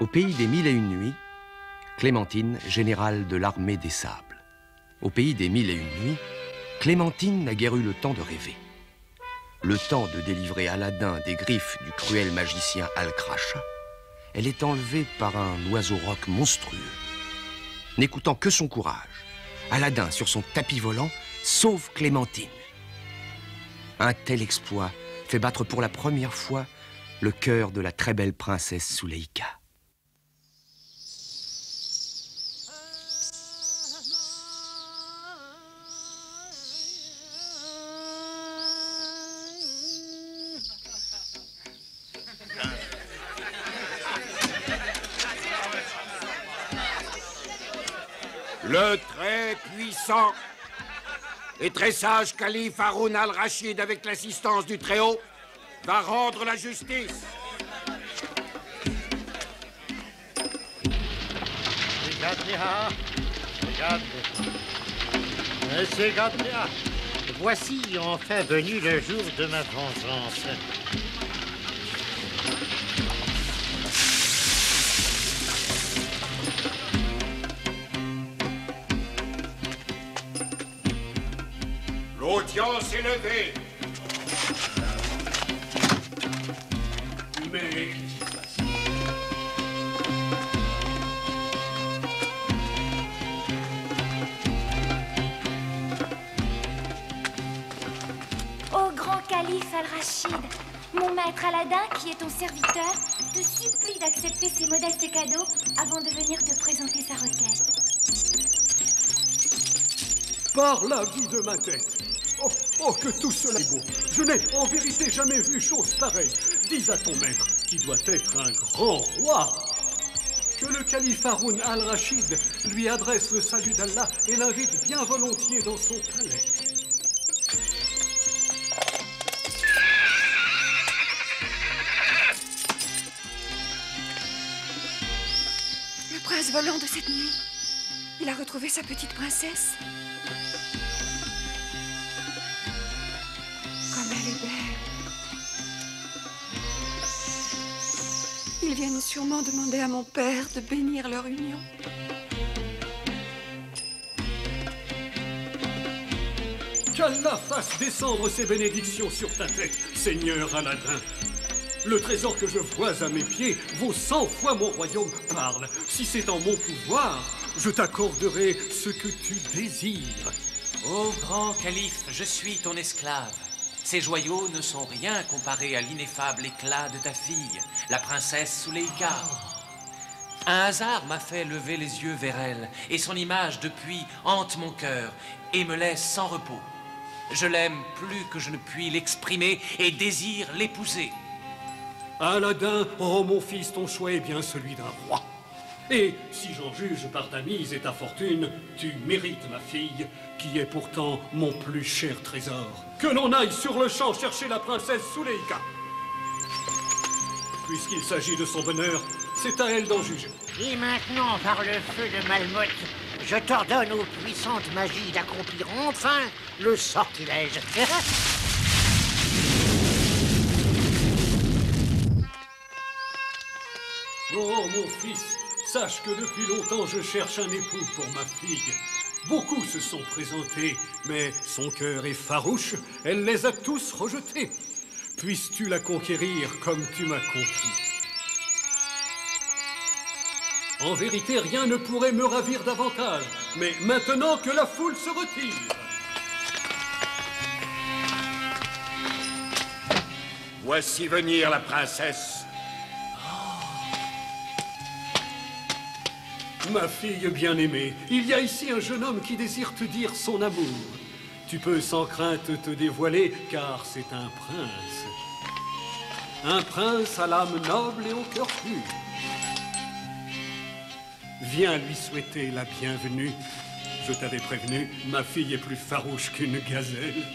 Au pays des mille et une nuits, Clémentine, générale de l'armée des sables. Au pays des mille et une nuits, Clémentine n'a guère eu le temps de rêver. Le temps de délivrer Aladin des griffes du cruel magicien Al-Kracha, elle est enlevée par un oiseau roc monstrueux. N'écoutant que son courage, Aladin, sur son tapis volant, sauve Clémentine. Un tel exploit fait battre pour la première fois le cœur de la très belle princesse Suleika. Le très puissant et très sage calife Haroun al-Rachid, avec l'assistance du Très-Haut, va rendre la justice. Monsieur Gadlia, voici enfin venu le jour de ma vengeance. L'audience est levée. Mais qu'est-ce qui se passe? Ô grand calife Al-Rachid, mon maître Aladin, qui est ton serviteur, te supplie d'accepter ces modestes cadeaux avant de venir te présenter sa requête. Par la vie de ma tête! Oh, que tout cela est beau! Je n'ai en vérité jamais vu chose pareille. Dis à ton maître, qui doit être un grand roi, que le calife Haroun al-Rachid lui adresse le salut d'Allah et l'invite bien volontiers dans son palais. Le prince volant de cette nuit, il a retrouvé sa petite princesse. Comme elle est belle. Ils viennent sûrement demander à mon père de bénir leur union. Qu'Allah fasse descendre ses bénédictions sur ta tête, Seigneur Aladin. Le trésor que je vois à mes pieds vaut 100 fois mon royaume. Parle, si c'est en mon pouvoir, je t'accorderai ce que tu désires. Ô grand calife, je suis ton esclave. Ces joyaux ne sont rien comparés à l'ineffable éclat de ta fille, la princesse Suleika. Un hasard m'a fait lever les yeux vers elle, et son image depuis hante mon cœur et me laisse sans repos. Je l'aime plus que je ne puis l'exprimer et désire l'épouser. Aladin, oh mon fils, ton choix est bien celui d'un roi. Et si j'en juge par ta mise et ta fortune, tu mérites ma fille, qui est pourtant mon plus cher trésor. Que l'on aille sur le champ chercher la princesse Suleika. Puisqu'il s'agit de son bonheur, c'est à elle d'en juger. Et maintenant, par le feu de Malmoth, je t'ordonne aux puissantes magies d'accomplir enfin le sortilège. Oh, mon fils, sache que depuis longtemps je cherche un époux pour ma fille. Beaucoup se sont présentés, mais son cœur est farouche, elle les a tous rejetés. Puisses-tu la conquérir comme tu m'as conquis? En vérité, rien ne pourrait me ravir davantage, mais maintenant que la foule se retire. Voici venir la princesse. Ma fille bien-aimée, il y a ici un jeune homme qui désire te dire son amour. Tu peux sans crainte te dévoiler, car c'est un prince. Un prince à l'âme noble et au cœur pur. Viens lui souhaiter la bienvenue. Je t'avais prévenu, ma fille est plus farouche qu'une gazelle.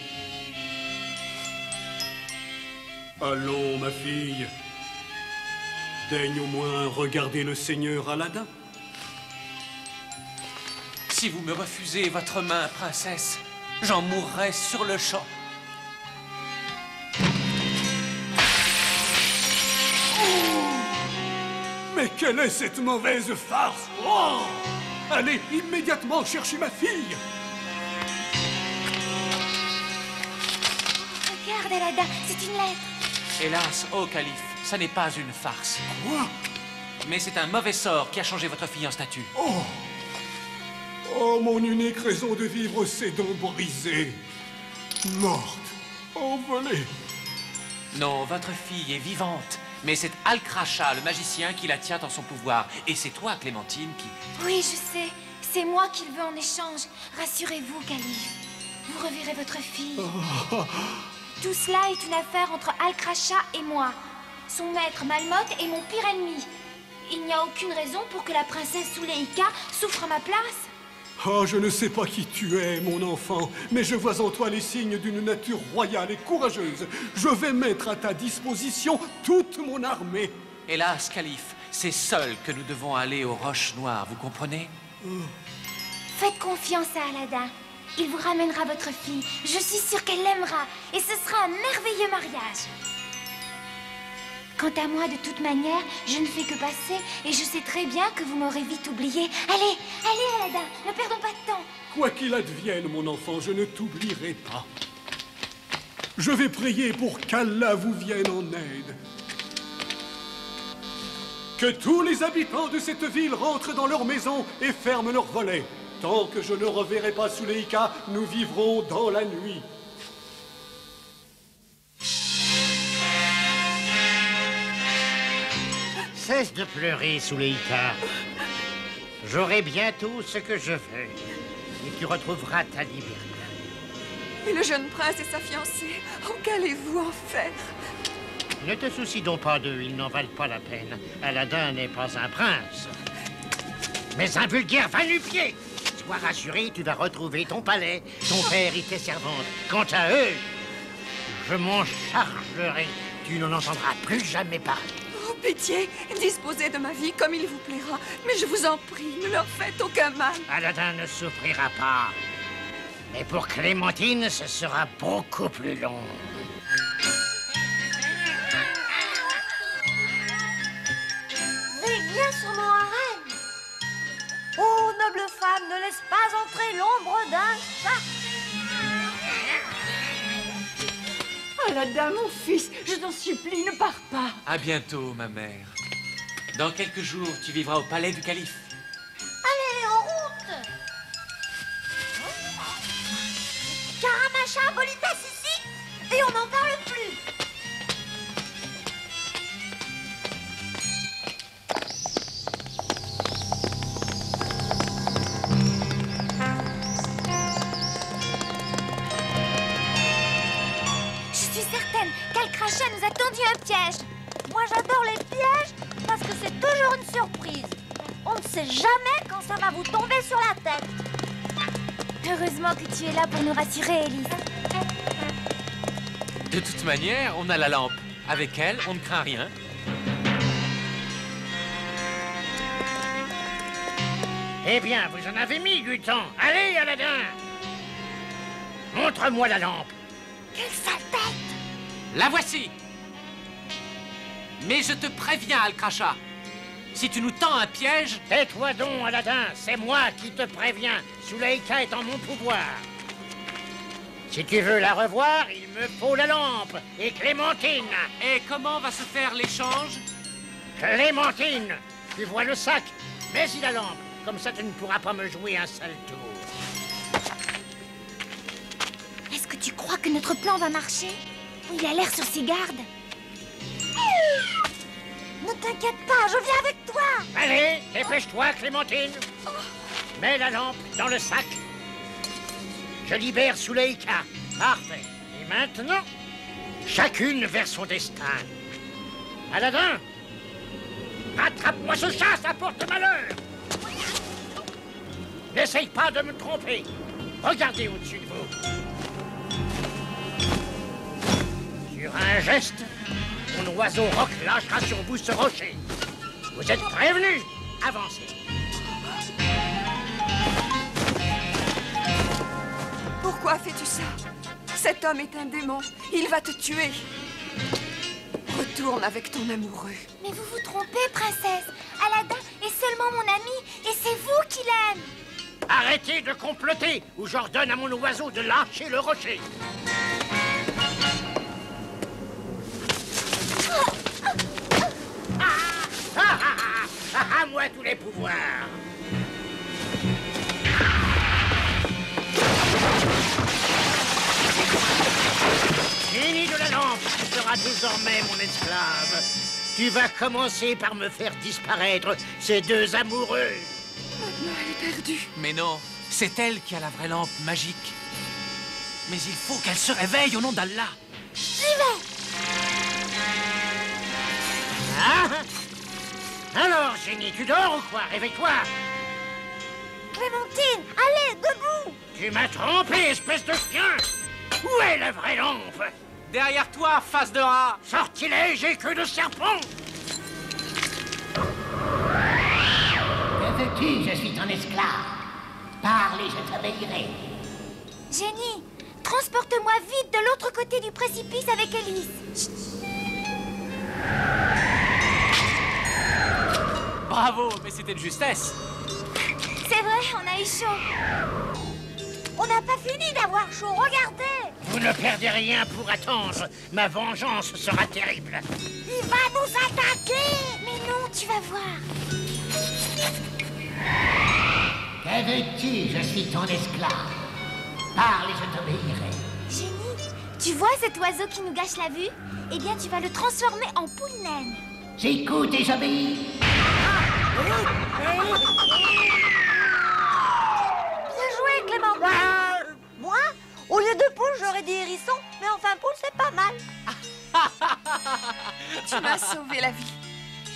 Allons, ma fille. Daigne au moins regarder le seigneur Aladin. Si vous me refusez votre main, princesse, j'en mourrai sur le champ. Mais quelle est cette mauvaise farce? Oh! Allez immédiatement chercher ma fille! Regarde, Aladdin, c'est une lettre. Hélas, ô calife, ça n'est pas une farce. Quoi? Mais c'est un mauvais sort qui a changé votre fille en statue. Oh! Oh, mon unique raison de vivre s'est donc brisée. Morte. Envolée. Non, votre fille est vivante. Mais c'est Al-Kracha, le magicien, qui la tient en son pouvoir. Et c'est toi, Clémentine, qui... Oui, je sais. C'est moi qu'il veut en échange. Rassurez-vous, calife. Vous reverrez votre fille. Tout cela est une affaire entre Al-Kracha et moi. Son maître Malmoth est mon pire ennemi. Il n'y a aucune raison pour que la princesse Zuleika souffre à ma place. Oh, je ne sais pas qui tu es, mon enfant, mais je vois en toi les signes d'une nature royale et courageuse. Je vais mettre à ta disposition toute mon armée. Hélas, calife, c'est seul que nous devons aller aux Roches Noires, vous comprenez? Faites confiance à Aladdin. Il vous ramènera votre fille. Je suis sûre qu'elle l'aimera. Et ce sera un merveilleux mariage. Quant à moi, de toute manière, je ne fais que passer. Et je sais très bien que vous m'aurez vite oublié. Allez, allez, Aladdin, ne perdons pas de temps. Quoi qu'il advienne, mon enfant, je ne t'oublierai pas. Je vais prier pour qu'Allah vous vienne en aide. Que tous les habitants de cette ville rentrent dans leur maison et ferment leurs volets. Tant que je ne reverrai pas Zuleika, nous vivrons dans la nuit. Cesse de pleurer, Zuleika. J'aurai bientôt ce que je veux. Et tu retrouveras ta liberté. Et le jeune prince et sa fiancée, oh, qu'allez-vous en faire? Ne te soucie donc pas d'eux, ils n'en valent pas la peine. Aladdin n'est pas un prince, mais un vulgaire va-nu-pied. Sois rassuré, tu vas retrouver ton palais, ton père et tes servantes. Quant à eux, je m'en chargerai. Tu n'en entendras plus jamais parler. Oh, pitié, disposez de ma vie comme il vous plaira. Mais je vous en prie, ne leur faites aucun mal. Aladdin ne souffrira pas. Mais pour Clémentine, ce sera beaucoup plus long. Veille bien sur mon harem. Ô noble femme, ne laisse pas entrer l'ombre d'un chat. Aladdin, mon fils, je t'en supplie, ne pars pas. À bientôt, ma mère. Dans quelques jours, tu vivras au palais du calife. Allez, en route. Karamacha, Bolitas ici, et on n'en parle plus. Al-Kracha nous a tendu un piège. Moi, j'adore les pièges parce que c'est toujours une surprise. On ne sait jamais quand ça va vous tomber sur la tête. Heureusement que tu es là pour nous rassurer, Elise. De toute manière, on a la lampe. Avec elle, on ne craint rien. Eh bien, vous en avez mis du temps. Allez, Aladdin! Montre-moi la lampe. Quelle sale tête! La voici! Mais je te préviens, Al-Kracha. Si tu nous tends un piège... Tais-toi donc, Aladdin. C'est moi qui te préviens. Zuleika est en mon pouvoir. Si tu veux la revoir, il me faut la lampe. Et Clémentine. Et comment va se faire l'échange? Clémentine, tu vois le sac, mets-y la lampe. Comme ça, tu ne pourras pas me jouer un sale tour. Est-ce que tu crois que notre plan va marcher? Il a l'air sur ses gardes. Ne t'inquiète pas, je viens avec toi. Allez, dépêche-toi, Clémentine. Mets la lampe dans le sac. Je libère Zuleika. Parfait. Et maintenant, chacune vers son destin. Aladdin, rattrape-moi ce chat, ça porte malheur. N'essaye pas de me tromper. Regardez au-dessus de vous. Sur un geste, mon oiseau roc lâchera sur vous ce rocher. Vous êtes prévenus. Avancez. Pourquoi fais-tu ça? Cet homme est un démon. Il va te tuer. Retourne avec ton amoureux. Mais vous vous trompez, princesse. Aladdin est seulement mon ami et c'est vous qui l'aime. Arrêtez de comploter ou j'ordonne à mon oiseau de lâcher le rocher. À moi tous les pouvoirs. Génie de la lampe, tu seras désormais mon esclave. Tu vas commencer par me faire disparaître ces deux amoureux. Maintenant, elle est perdue. Mais non, c'est elle qui a la vraie lampe magique. Mais il faut qu'elle se réveille au nom d'Allah. J'y vais. Ah! Alors, génie, tu dors ou quoi? Réveille-toi. Clémentine, allez, debout! Tu m'as trompé, espèce de chien. Où est la vraie lampe? Derrière toi, face de rat. Sortilège et queue de serpent. Que veux-tu? Je suis ton esclave. Parle et je t'obéirai. Génie, transporte-moi vite de l'autre côté du précipice avec Élise. Bravo, mais c'était de justesse. C'est vrai, on a eu chaud. On n'a pas fini d'avoir chaud, regardez! Vous ne perdez rien pour attendre. Ma vengeance sera terrible. Il va nous attaquer! Mais non, tu vas voir. Que veux-tu? Je suis ton esclave. Parle et je t'obéirai. Génie, tu vois cet oiseau qui nous gâche la vue? Eh bien, tu vas le transformer en poule naine. J'écoute et j'obéis. Bien joué, Clémentine! Moi, au lieu de poule, j'aurais dit hérisson, mais enfin poule, c'est pas mal. Tu m'as sauvé la vie.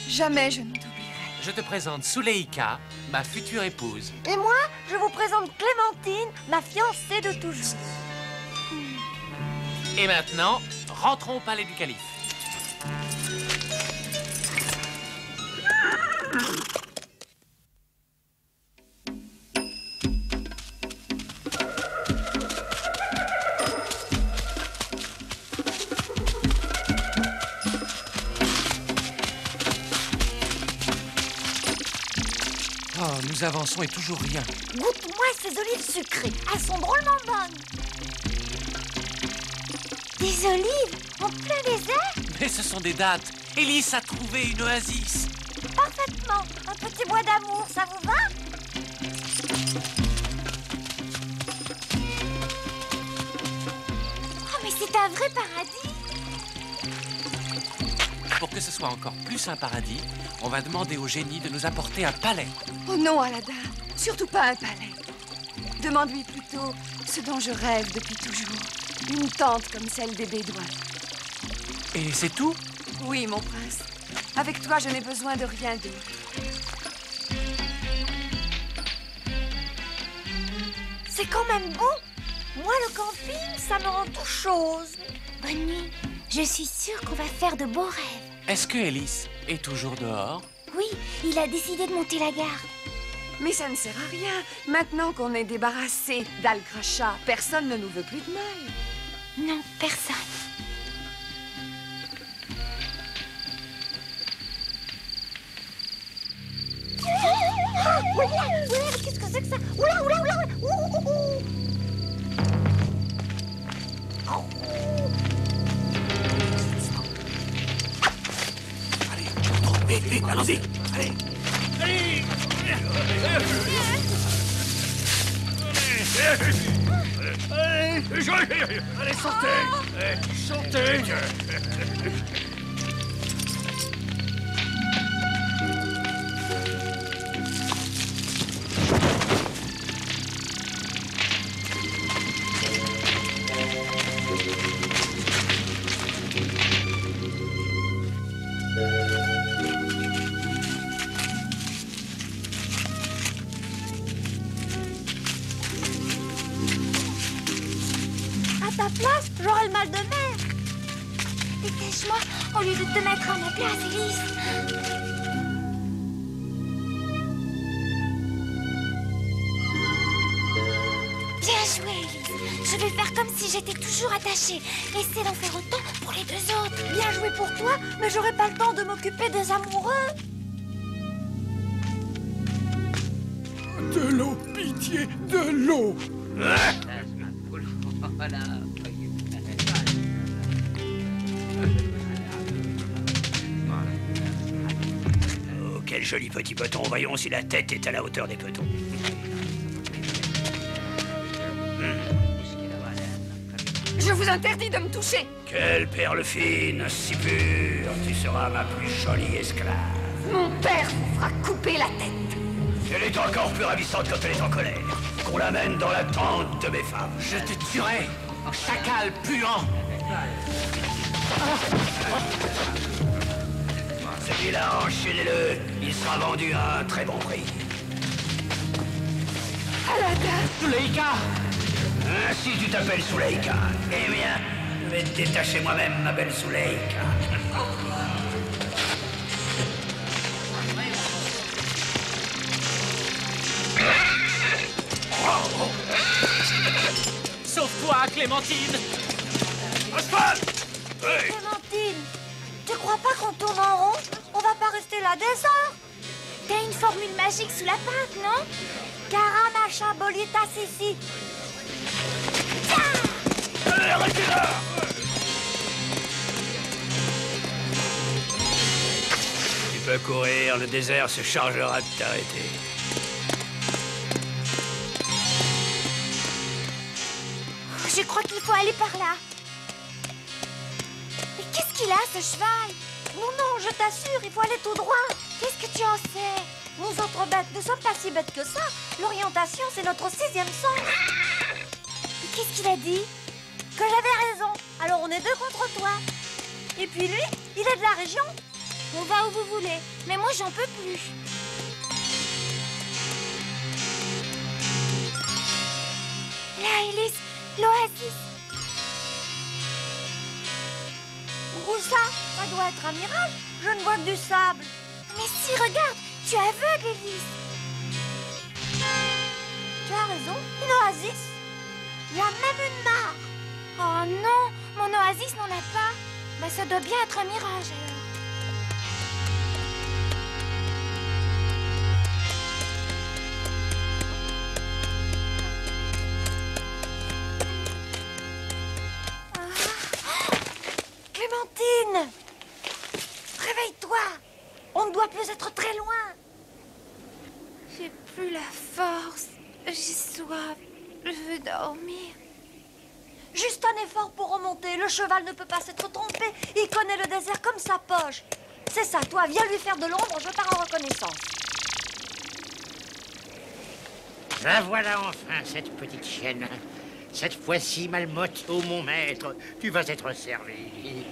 Jamais je ne t'oublierai. Je te présente Suleika, ma future épouse. Et moi, je vous présente Clémentine, ma fiancée de toujours. Et maintenant, rentrons au palais du calife. Oh, nous avançons et toujours rien. Goûte-moi ces olives sucrées, elles sont drôlement bonnes. Des olives en plein désert? Mais ce sont des dattes. Élise a trouvé une oasis. Parfaitement. Un petit bois d'amour, ça vous va? Oh, mais c'est un vrai paradis. Pour que ce soit encore plus un paradis, on va demander au génie de nous apporter un palais. Oh non, Aladdin, surtout pas un palais. Demande-lui plutôt ce dont je rêve depuis toujours. Une tente comme celle des Bédouins. Et c'est tout? Oui, mon prince. Avec toi, je n'ai besoin de rien d'autre. C'est quand même beau. Moi, le camping, ça me rend tout chose. Bonne nuit. Je suis sûre qu'on va faire de beaux rêves. Est-ce que Élise est toujours dehors? Oui, il a décidé de monter la garde. Mais ça ne sert à rien. Maintenant qu'on est débarrassé d'Al-Kracha, personne ne nous veut plus de mal. Non, personne. Oula, qu'est-ce que c'est que ça? Oula, oula, oula, oula. Vite, vite, allons-y. Allez. Allez. Allez, sortez. Sortez. À ta place, j'aurais le mal de mer. Dépêche-moi au lieu de te mettre à ma place, Élise. Bien joué, Élise. Je vais faire comme si j'étais toujours attachée. Essaie d'en faire autant pour les deux autres. Bien joué pour toi, mais j'aurai pas le temps de m'occuper des amoureux. De l'eau, pitié, de l'eau. Oh, quel joli petit peton. Voyons si la tête est à la hauteur des petons. Je vous interdis de me toucher. Quelle perle fine, si pure. Tu seras ma plus jolie esclave. Mon père vous fera couper la tête. Elle est encore plus ravissante quand elle est en colère. Qu'on l'amène dans la tente de mes femmes. Je te tuerai, chacal puant. Celui-là, enchaînez-le. Il sera vendu à un très bon prix. Aladdin. Zuleika! Ainsi tu t'appelles Zuleika. Eh bien, je vais te détacher moi-même, ma belle Zuleika. Sauve-toi, Clémentine! Clémentine, tu crois pas qu'on tourne en rond? On va pas rester là des heures. T'as une formule magique sous la pinte, non? Karamacha bolita sissi. Restez là! Tu peux courir, le désert se chargera de t'arrêter. Je crois qu'il faut aller par là. Mais qu'est-ce qu'il a, ce cheval? Non, non, je t'assure, il faut aller tout droit. Qu'est-ce que tu en sais? Nous autres bêtes ne sommes pas si bêtes que ça. L'orientation, c'est notre sixième sens. Mais qu'est-ce qu'il a dit? Que j'avais raison. Alors on est deux contre toi. Et puis lui, il est de la région. On va où vous voulez, mais moi j'en peux plus. Là, Élise, l'oasis. Où ça? Ça doit être un mirage. Je ne vois que du sable. Mais si, regarde, tu es aveugle, Élise. Tu as raison, une oasis. Il y a même une mare. Oh non, mon oasis n'en a pas. Bah, ça doit bien être un mirage, alors. Clémentine! Réveille-toi! On ne doit plus être très loin. J'ai plus la force. J'ai soif. Je veux dormir. Juste un effort pour remonter. Le cheval ne peut pas s'être trompé. Il connaît le désert comme sa poche. C'est ça, toi, viens lui faire de l'ombre. Je pars en reconnaissance. La voilà enfin, cette petite chienne. Cette fois-ci, Malmotte, ô mon maître, tu vas être servi.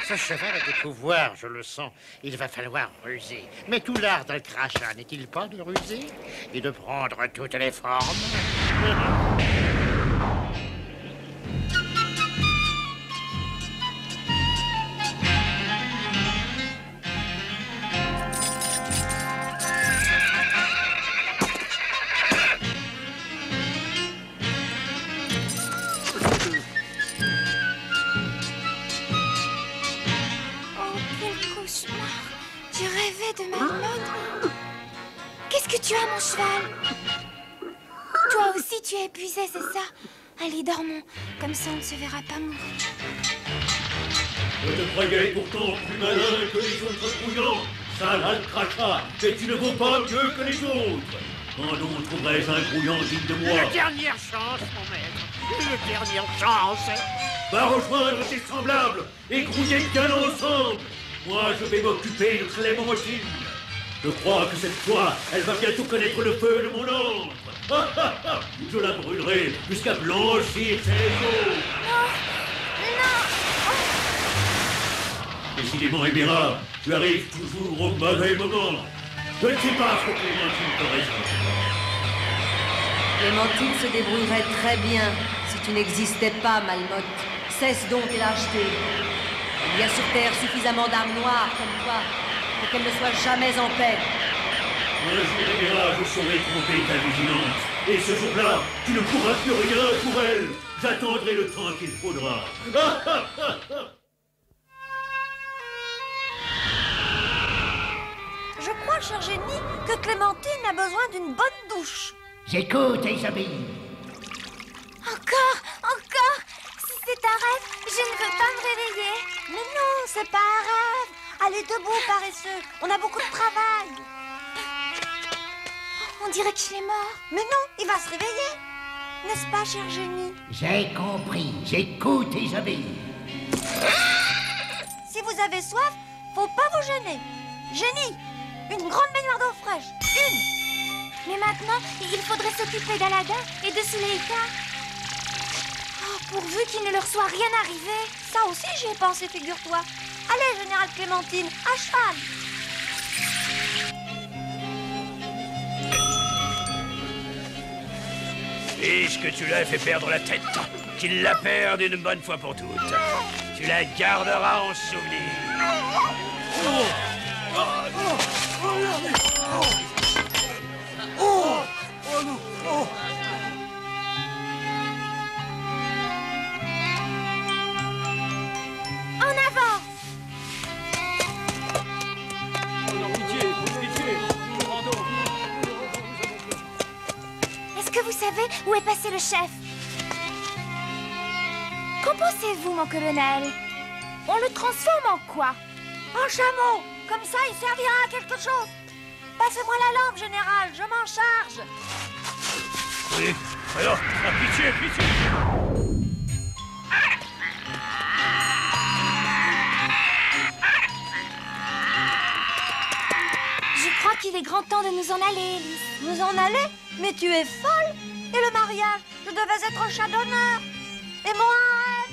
Ce cheval a des pouvoirs, je le sens. Il va falloir ruser. Mais tout l'art d'un crachat, n'est-il pas de ruser et de prendre toutes les formes? De Malmotte. Qu'est-ce que tu as, mon cheval? Toi aussi, tu es épuisé, c'est ça? Allez, dormons. Comme ça, on ne se verra pas mourir. Je te croyais pourtant plus malin que les autres brouillants. Sale crachat, mais tu ne vaux pas mieux que les autres. Quand donc trouverais-je un brouillant digne de moi? La dernière chance, mon maître. La dernière chance. Va rejoindre tes semblables et grouiller bien ensemble. Moi, je vais m'occuper de Clémentine. Je crois que cette fois, elle va bientôt connaître le feu de mon ombre. Je la brûlerai jusqu'à blanchir ses eaux. Non. Décidément, Émira, tu arrives toujours au mauvais moment. Je ne sais pas ce que Clémentine te réserve. Clémentine se débrouillerait très bien si tu n'existais pas, Malmotte. Cesse donc tes lâchetés. Il y a sur Terre suffisamment d'âmes noires comme toi pour qu'elles ne soient jamais en paix. Un jour des mirages saurait tromper ta vigilance. Et ce jour-là, tu ne pourras plus rien pour elle. J'attendrai le temps qu'il faudra. Je crois, cher génie, que Clémentine a besoin d'une bonne douche. J'écoute et j'obéis. Encore. Si c'est un rêve, je ne veux pas me réveiller. Mais non, c'est pas un rêve. Allez debout, paresseux. On a beaucoup de travail. On dirait qu'il est mort. Mais non, il va se réveiller. N'est-ce pas, cher génie? J'ai compris. J'écoute et j'obéis. Si vous avez soif, faut pas vous gêner. Génie, une grande baignoire d'eau fraîche. Une. Mais maintenant, il faudrait s'occuper d'Aladin et de Zuleika. Oh, pourvu qu'il ne leur soit rien arrivé. Ça aussi, j'y ai pensé, figure-toi. Allez, Général Clémentine, à cheval. Puisque tu l'as fait perdre la tête, qu'il la perde une bonne fois pour toutes. Tu la garderas en souvenir. En avant! Est-ce que vous savez où est passé le chef? Qu'en pensez-vous, mon colonel? On le transforme en quoi? En chameau. Comme ça, il servira à quelque chose. Passez-moi la lampe, général. Je m'en charge. Oui, alors, pitié. Je crois qu'il est grand temps de nous en aller, Élise. Nous en aller? Mais tu es folle. Et le mariage? Je devais être chat d'honneur. Et mon harem?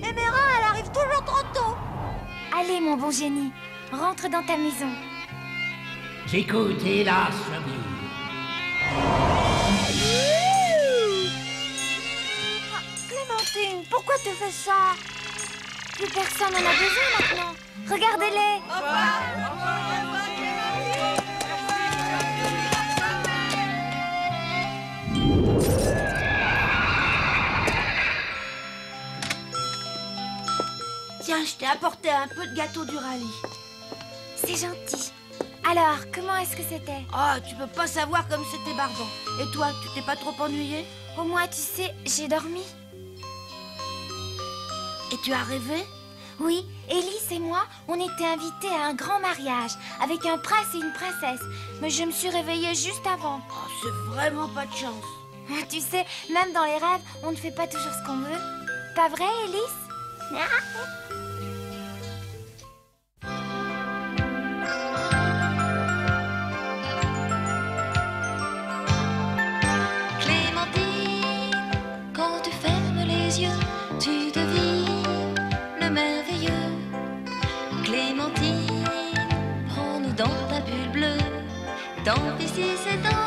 Et Mérin, elle arrive toujours trop tôt. Allez, mon bon génie, rentre dans ta maison. J'écoute et hélas, j'obéis. Clémentine, pourquoi tu fais ça? Plus personne n'en a besoin maintenant. Regardez-les. Tiens, je t'ai apporté un peu de gâteau du rallye. C'est gentil. Alors, comment est-ce que c'était? Ah, tu peux pas savoir comme c'était barbant. Et toi, tu t'es pas trop ennuyé? Au moins, tu sais, j'ai dormi. Et tu as rêvé? Oui, Élise et moi, on était invités à un grand mariage avec un prince et une princesse. Mais je me suis réveillée juste avant. Oh, c'est vraiment pas de chance. Tu sais, même dans les rêves, on ne fait pas toujours ce qu'on veut. Pas vrai, Élise? Quand tu fermes les yeux, tu devines le merveilleux. Clémentine, prends-nous dans ta bulle bleue. Tant pis si c'est dans